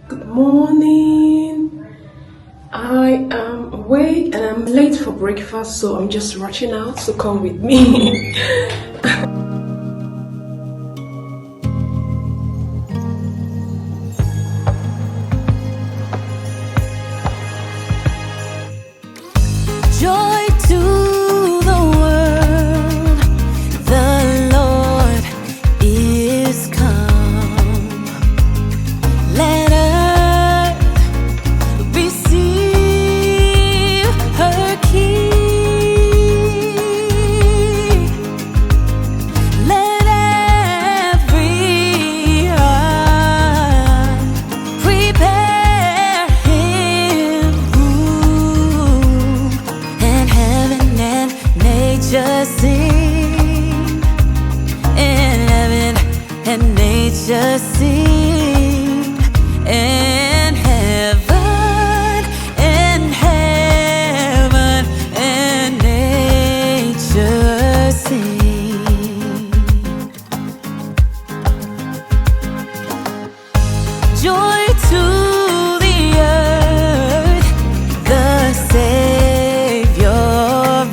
Good morning. I am awake and I'm late for breakfast, so I'm just rushing out, so come with me. Joy to the world, the Lord is come. Let earth receive her King. Let every heart prepare Him room, and heaven and nature sing, and heaven and nature sing, and heaven and nature sing. Joy to the earth, the Savior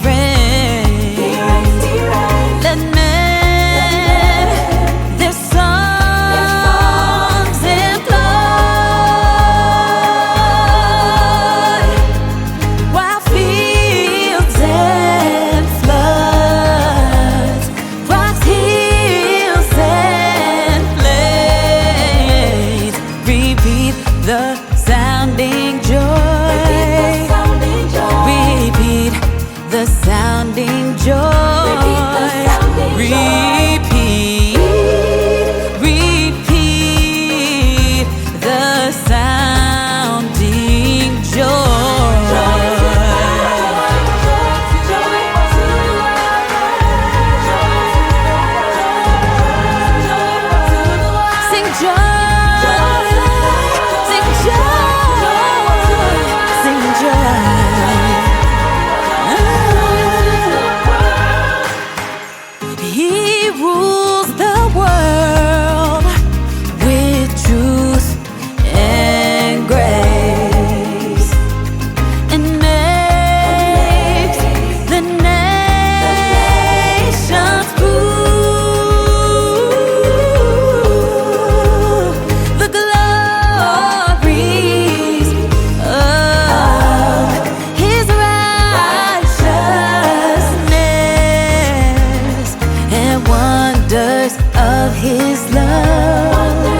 reigns. Let men their songs employ, while fields and floods, rocks, hills and plains repeat the sounding joy. Repeat the sounding joy. Repeat, repeat the sounding joy. Sing joy, sing joy, sing joy. He rules the world with truth and grace, and makes the nations prove the glories of His righteousness and wonders of His love,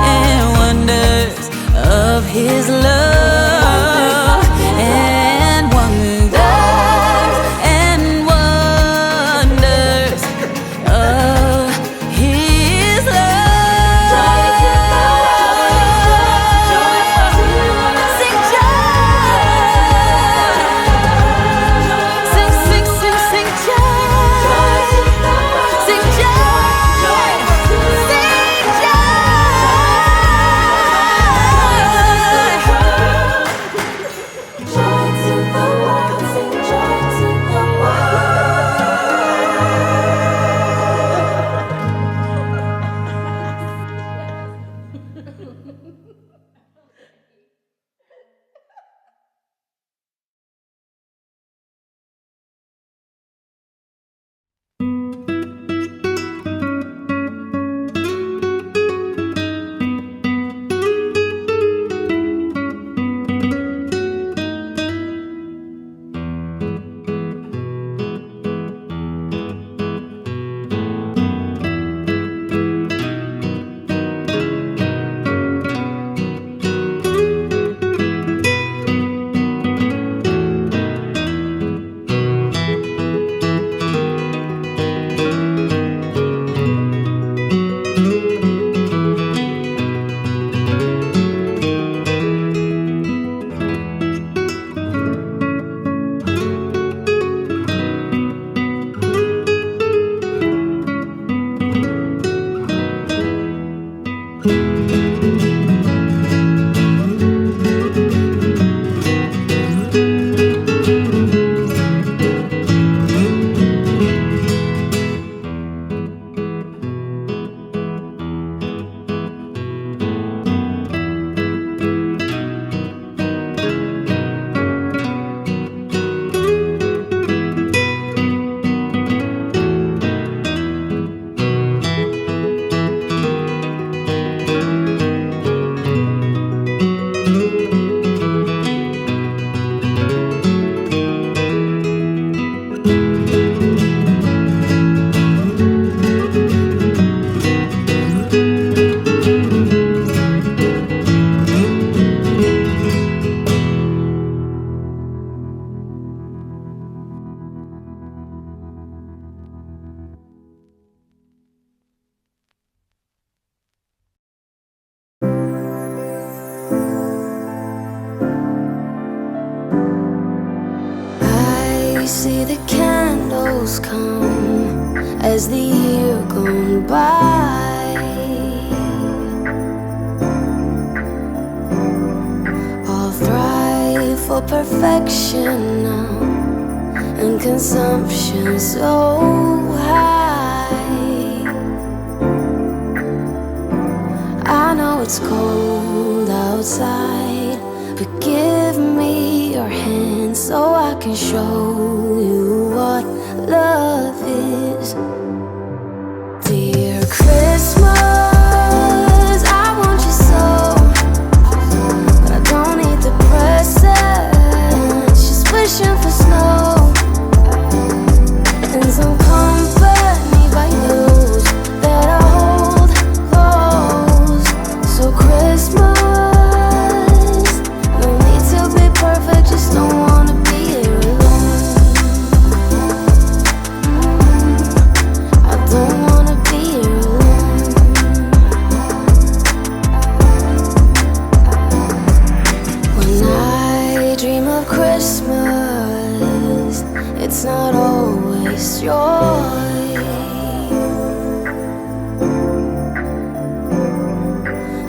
and wonders of His love, and wonders of His love. Sing joy, sing, sing, sing, sing joy, sing joy, sing joy. see the candles come as the year gone by. All thrive for perfection now, and consumption so high. I know it's cold outside, but give me your hand so I can show you what love is. Dear Christmas, I want you so, but I don't need the presents. Just wishing for snow and some company by those that I hold close. So Christmas, no need to be perfect, just don't wanna be here alone. I don't wanna be here alone. When I dream of Christmas, it's not always joy,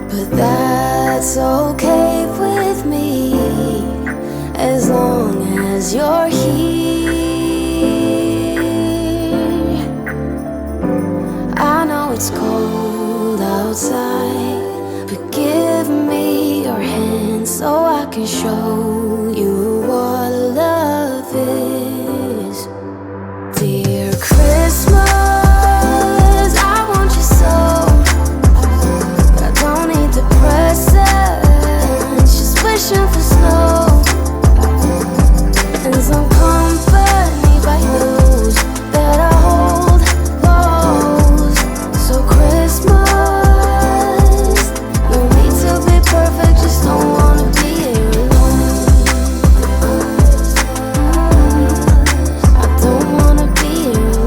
but that's okay with me as long as you're here. I know it's cold outside, but give me your hand so I can show you what love is. Dear Christmas, I want you so, but I don't need the presents. Just wishing for snow and some company by those that I hold close. So Christmas, no need to be perfect, just don't wanna be here alone. I don't wanna be here alone.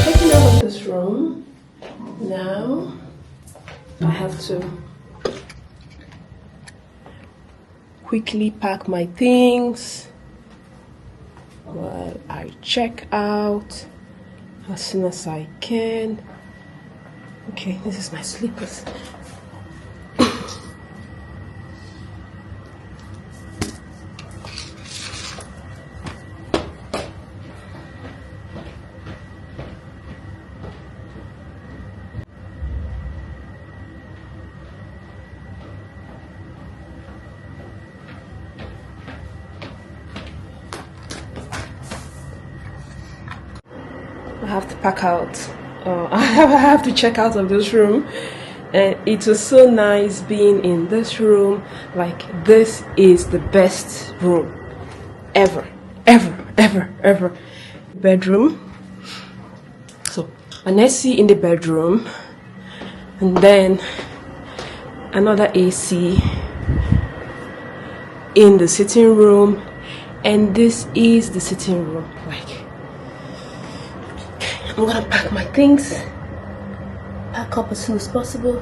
Checking out of this room now. I have to quickly pack my things while I check out as soon as I can. Okay, this is my slippers. I have to pack out. I have to check out of this room, and it was so nice being in this room. Like, this is the best room ever, ever. Bedroom. So an AC in the bedroom, and then another AC in the sitting room, and this is the sitting room. Like, I'm gonna pack my things, pack up as soon as possible.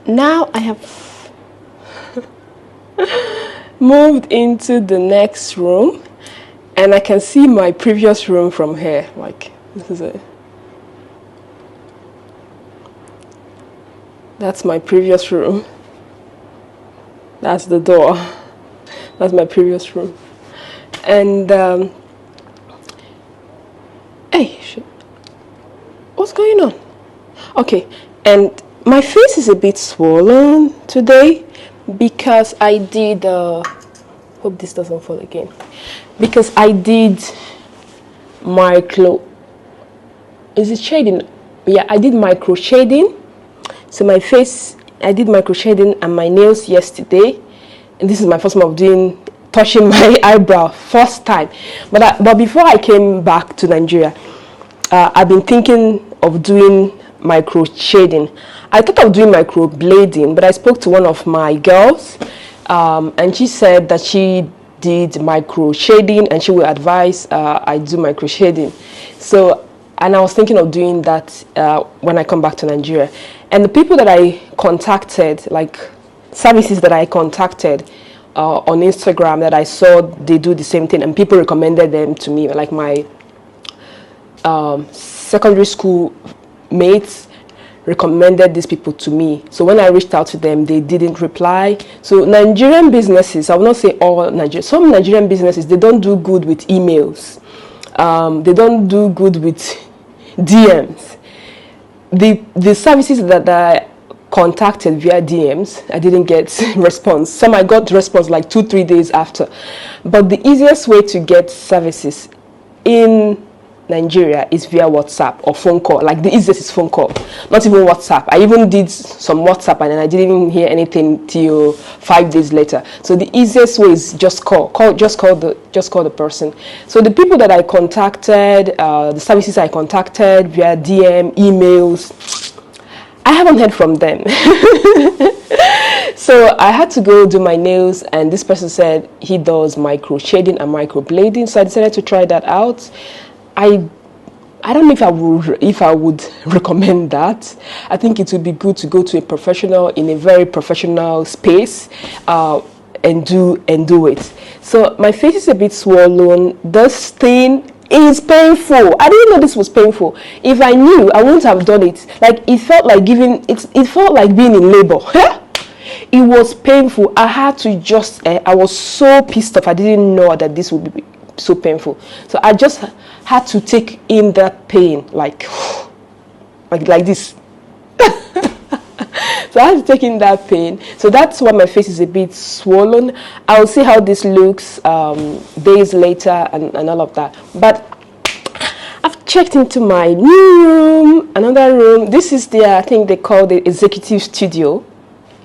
Now I have moved into the next room, and I can see my previous room from here. Like, this is it. That's my previous room. That's the door. That's my previous room. And hey, shit. What's going on? Okay, and my face is a bit swollen today because I did hope this doesn't fall again, because I did is it shading? Yeah, I did micro shading. So my face, I did micro shading and my nails yesterday, and this is my first time of touching my eyebrow, first time. But before I came back to Nigeria, I've been thinking of doing micro shading. I thought of doing micro blading, but I spoke to one of my girls, and she said that she did micro shading and she will advise I do micro shading. So, and I was thinking of doing that when I come back to Nigeria. And the people that I contacted, like services that I contacted on Instagram that I saw they do the same thing, and people recommended them to me, like my secondary school mates recommended these people to me. So when I reached out to them, they didn't reply. So Nigerian businesses, I will not say all Nigerian, some Nigerian businesses, they don't do good with emails. They don't do good with DMs. The services that I contacted via DMs, I didn't get response. Some I got response like 2-3 days after. But the easiest way to get services in Nigeria is via WhatsApp or phone call. Like the easiest is phone call, not even WhatsApp. I even did some WhatsApp and I didn't even hear anything till 5 days later. So the easiest way is just call the person. So the people that I contacted, the services I contacted via DM, emails, I haven't heard from them. So I had to go do my nails, and this person said he does micro shading and micro blading. So I decided to try that out. I don't know if I would recommend that. I think it would be good to go to a professional in a very professional space and do it. So my face is a bit swollen. This thing is painful. I didn't know this was painful. If I knew, I wouldn't have done it. Like it felt like it felt like being in labor. It was painful. I had to I was so pissed off. I didn't know that this would be so painful. So I just had to take in that pain like this. So I had to take in that pain. So that's why my face is a bit swollen. I'll see how this looks days later and all of that. But I've checked into my new room, another room. This is I think they call the executive studio.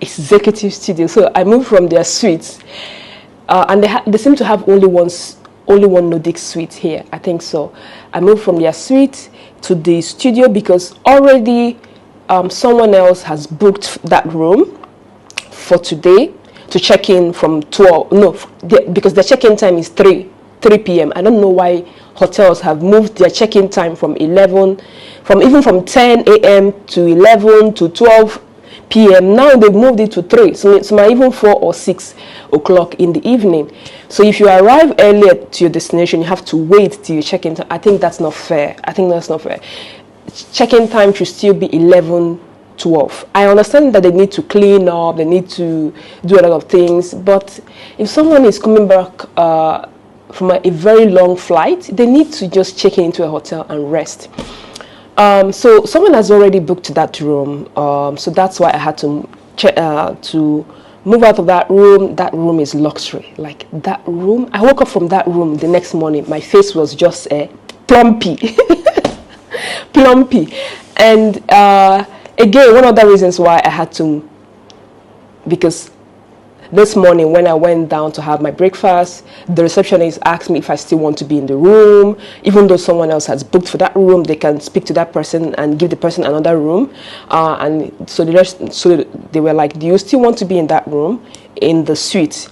Executive studio. So I moved from their suites, and they seem to have only one Nordic suite here, I think so. I moved from their suite to the studio because already someone else has booked that room for today to check in from 12. No, because their check-in time is 3 p.m. I don't know why hotels have moved their check-in time from 10 a.m. to 11 to 12 p.m. Now they've moved it to 3, so it's even 4 or 6 o'clock in the evening. So if you arrive earlier to your destination, you have to wait till you check in. I think that's not fair. Check-in time should still be 11, 12. I understand that they need to clean up, they need to do a lot of things, but if someone is coming back from a very long flight, they need to just check into a hotel and rest. So someone has already booked that room, so that's why I had to move out of that room. That room is luxury. Like that room, I woke up from that room the next morning, my face was just plumpy. Plumpy. And again, one of the reasons why I had to, because this morning when I went down to have my breakfast, the receptionist asked me if I still want to be in the room. Even though someone else has booked for that room, they can speak to that person and give the person another room. And so they were like, do you still want to be in that room, in the suite?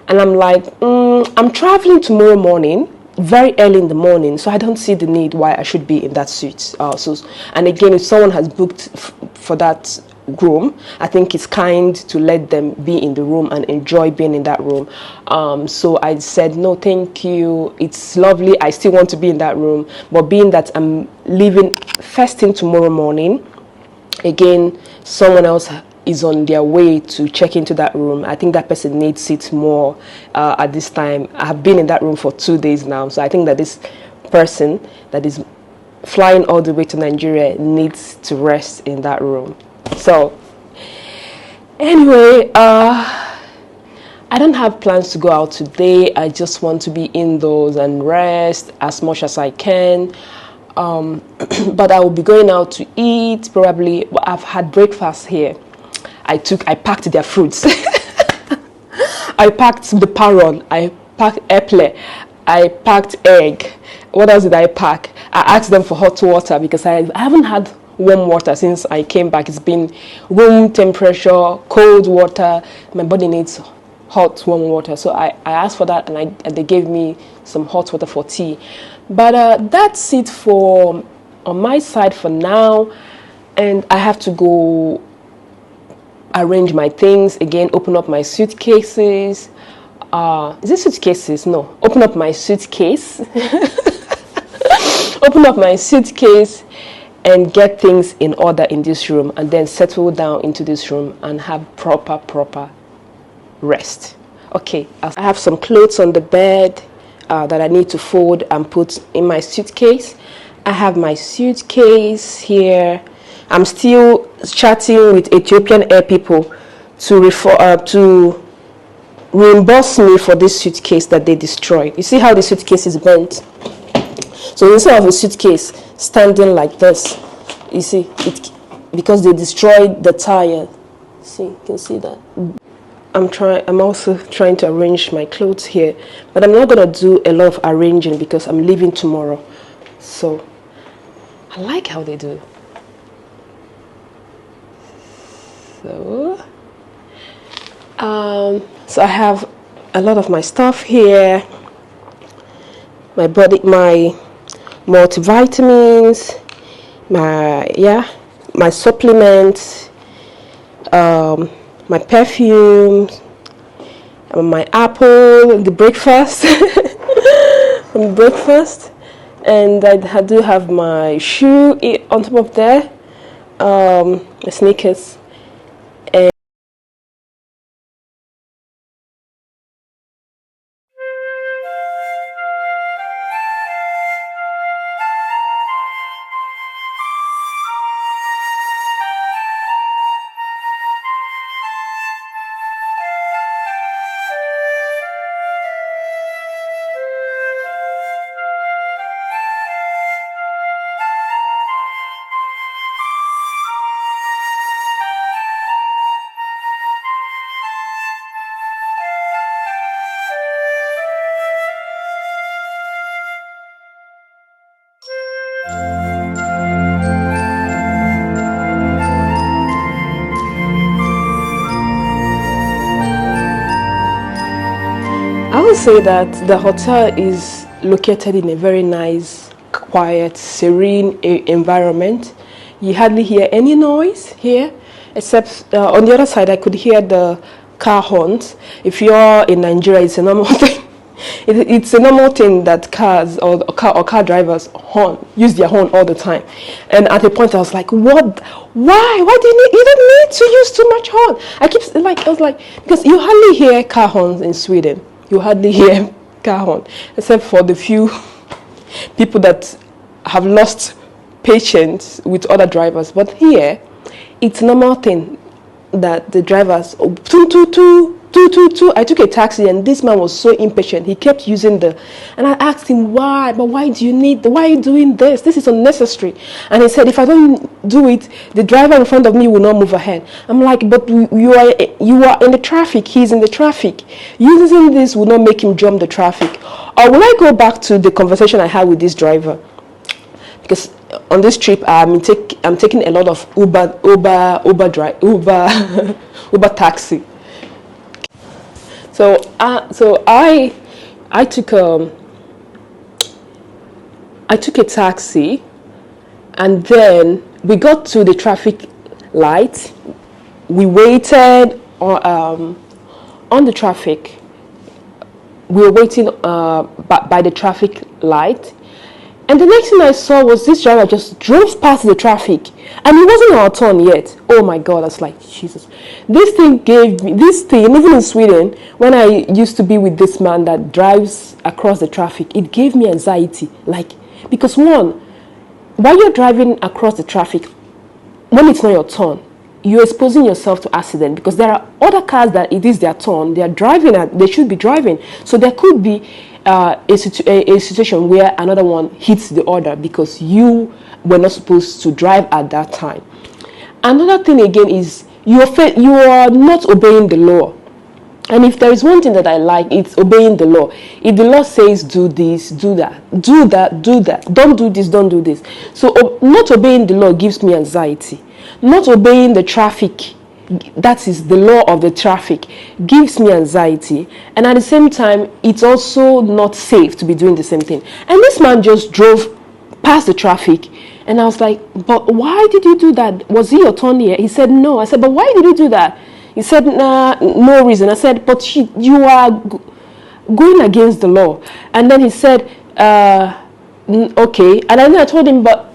And I'm like, I'm traveling tomorrow morning, very early in the morning, so I don't see the need why I should be in that suite. And again, if someone has booked for that room. I think it's kind to let them be in the room and enjoy being in that room. So I said, no, thank you. It's lovely. I still want to be in that room. But being that I'm leaving first thing tomorrow morning, again, someone else is on their way to check into that room. I think that person needs it more at this time. I have been in that room for 2 days now. So I think that this person that is flying all the way to Nigeria needs to rest in that room. So anyway, I don't have plans to go out today. I just want to be indoors and rest as much as I can. But I will be going out to eat probably. I've had breakfast here. I packed their fruits. I packed the paron. I packed apple. I packed egg. What else did I pack? I asked them for hot water because I haven't had warm water since I came back. It's been room temperature, cold water. My body needs hot, warm water. So I asked for that, and they gave me some hot water for tea. But that's it for on my side for now. And I have to go arrange my things again, open up my suitcases. Is it suitcases? No. Open up my suitcase. Open up my suitcase and get things in order in this room, and then settle down into this room and have proper rest. Okay, I have some clothes on the bed that I need to fold and put in my suitcase. I have my suitcase here. I'm still chatting with Ethiopian Air people to reimburse me for this suitcase that they destroyed. You see how the suitcase is bent? So instead of a suitcase standing like this, you see, it because they destroyed the tire. See, you can see that. I'm also trying to arrange my clothes here, but I'm not gonna do a lot of arranging because I'm leaving tomorrow. So I like how they do. So I have a lot of my stuff here. My multivitamins, my supplements, my perfumes, my apple, the breakfast, and I do have my shoe on top of there, my sneakers. I would say that the hotel is located in a very nice, quiet, serene environment. You hardly hear any noise here, except on the other side I could hear the car horns. If you're in Nigeria, it's a normal thing. It's a normal thing that cars or car drivers use their horn all the time. And at a point I was like, what? Why do you don't need to use too much horn? I was like, because you hardly hear car horns in Sweden. You hardly hear car horn, except for the few people that have lost patience with other drivers. But here, it's a normal thing that the drivers, I took a taxi and this man was so impatient. He kept using and I asked him why, but why are you doing this? This is unnecessary. And he said, if I don't do it, the driver in front of me will not move ahead. I'm like, but you are in the traffic. He's in the traffic. Using this will not make him jump the traffic. Or will I go back to the conversation I had with this driver? Because on this trip, I'm taking a lot of Uber taxi. So I took a taxi, and then we got to the traffic light. We waited on the traffic. We were waiting by the traffic light. And the next thing I saw was this driver just drove past the traffic. And it wasn't our turn yet. Oh my God, I was like, Jesus. This thing, even in Sweden, when I used to be with this man that drives across the traffic, it gave me anxiety. Like, because one, while you're driving across the traffic, when it's not your turn, you're exposing yourself to accident, because there are other cars that it is their turn. They are driving, they should be driving. So there could be a situation where another one hits the other because you were not supposed to drive at that time. Another thing again is you are not obeying the law. And if there is one thing that I like, it's obeying the law. If the law says do this, do that, do that, do that, don't do this, don't do this. So not obeying the law gives me anxiety. Not obeying the traffic, that is the law of the traffic, gives me anxiety. And at the same time, it's also not safe to be doing the same thing. And this man just drove past the traffic. And I was like, but why did you do that? Was it your turn here? He said, no. I said, but why did you do that? He said, nah, no reason. I said, but you are going against the law. And then he said, okay. And then I told him, but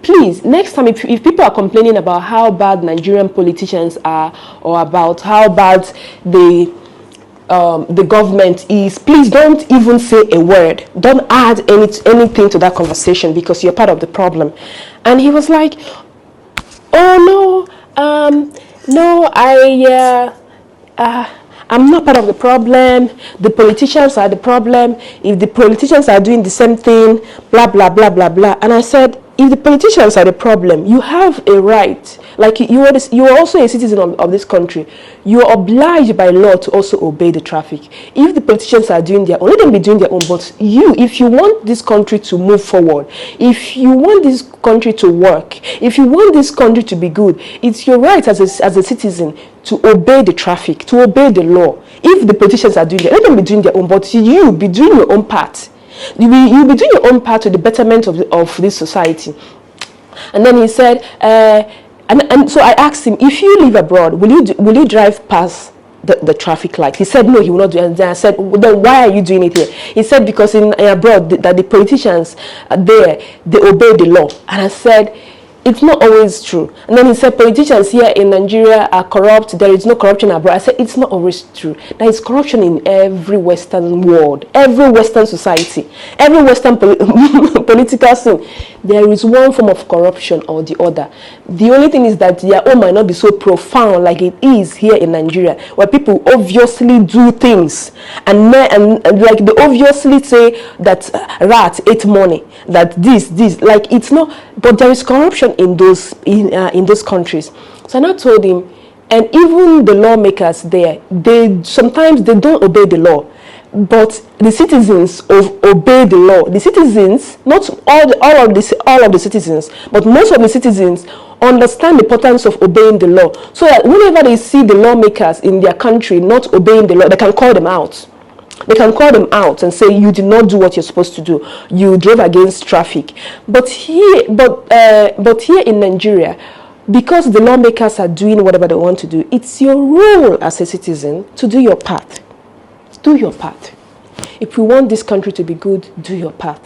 please, next time, if people are complaining about how bad Nigerian politicians are, or about how bad the government is, please don't even say a word. Don't add anything to that conversation, because you're part of the problem. And he was like, oh no, I'm not part of the problem. The politicians are the problem. If the politicians are doing the same thing, blah blah blah blah blah. And I said, if the politicians are the problem, you have a right. Like you are also a citizen of this country. You are obliged by law to also obey the traffic. If the politicians are doing their own, let them be doing their own. But if you want this country to move forward, if you want this country to work, if you want this country to be good, it's your right as a citizen to obey the traffic, to obey the law. If the politicians are doing that, let them be doing their own. But you be doing your own part. You'll be doing your own part to the betterment of this society. And then he said, and so I asked him, if you live abroad, will you drive past the traffic light? He said, no, he will not do it. And then I said, well, then why are you doing it here? He said, because in abroad, that the politicians are there, they obey the law. And I said, it's not always true. And then he said, politicians here in Nigeria are corrupt. There is no corruption abroad. I said, it's not always true. There is corruption in every Western world, every Western society, every Western political scene. There is one form of corruption or the other. The only thing is that their own might not be so profound like it is here in Nigeria, where people obviously do things and like they obviously say that rat ate money, that this, like it's not. But there is corruption in those countries. So I now told him, and even the lawmakers there, sometimes they don't obey the law, but the citizens obey the law. The citizens, not all of the citizens, but most of the citizens understand the importance of obeying the law, so that whenever they see the lawmakers in their country not obeying the law, they can call them out. They can call them out and say, you did not do what you're supposed to do. You drove against traffic. But here in Nigeria, because the lawmakers are doing whatever they want to do, it's your role as a citizen to do your part. Do your part. If we want this country to be good, do your part.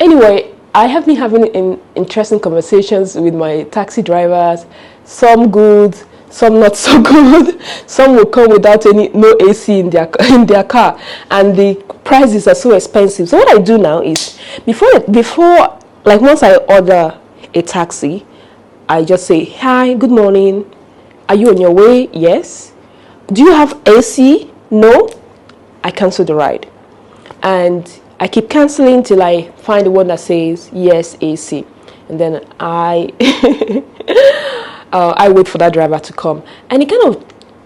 Anyway, I have been having interesting conversations with my taxi drivers. Some good, some not so good. Some will come without no AC in their car, and the prices are so expensive. So what I do now is, before like once I order a taxi, I just say, hi, good morning. Are you on your way? Yes. Do you have AC? No. I cancel the ride, and I keep canceling till I find the one that says yes, AC, and then I wait for that driver to come. And he kind of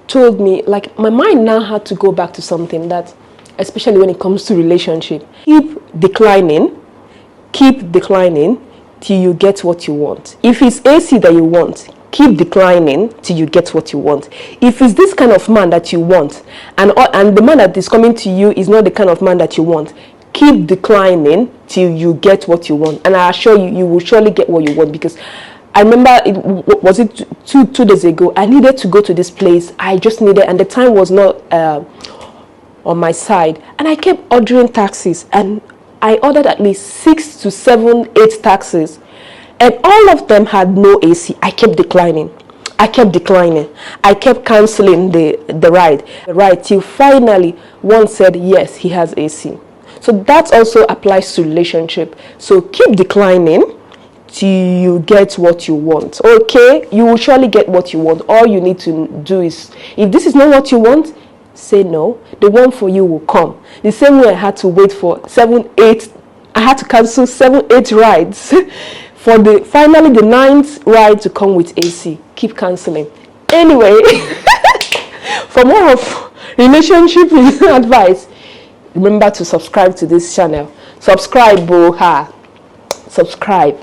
told me, like, my mind now had to go back to something that, especially when it comes to relationship, keep declining till you get what you want. If it's AC that you want, keep declining till you get what you want. If it's this kind of man that you want, and the man that is coming to you is not the kind of man that you want, keep declining till you get what you want. And I assure you, you will surely get what you want, because I remember was it two days ago. I needed to go to this place. I just needed, and the time was not on my side, and I kept ordering taxis, and I ordered at least 6 to 7, 8 taxis, and all of them had no AC. I kept declining. I kept canceling the ride till finally one said yes, he has AC. So that also applies to relationship. So keep declining till you get what you want. Okay, you will surely get what you want. All you need to do is, if this is not what you want, say no. The one for you will come. The same way I had to wait for 7, 8, I had to cancel 7, 8 rides for finally the 9th ride to come with AC. Keep canceling. Anyway, for more of relationship advice, remember to subscribe to this channel. Subscribe, subscribe.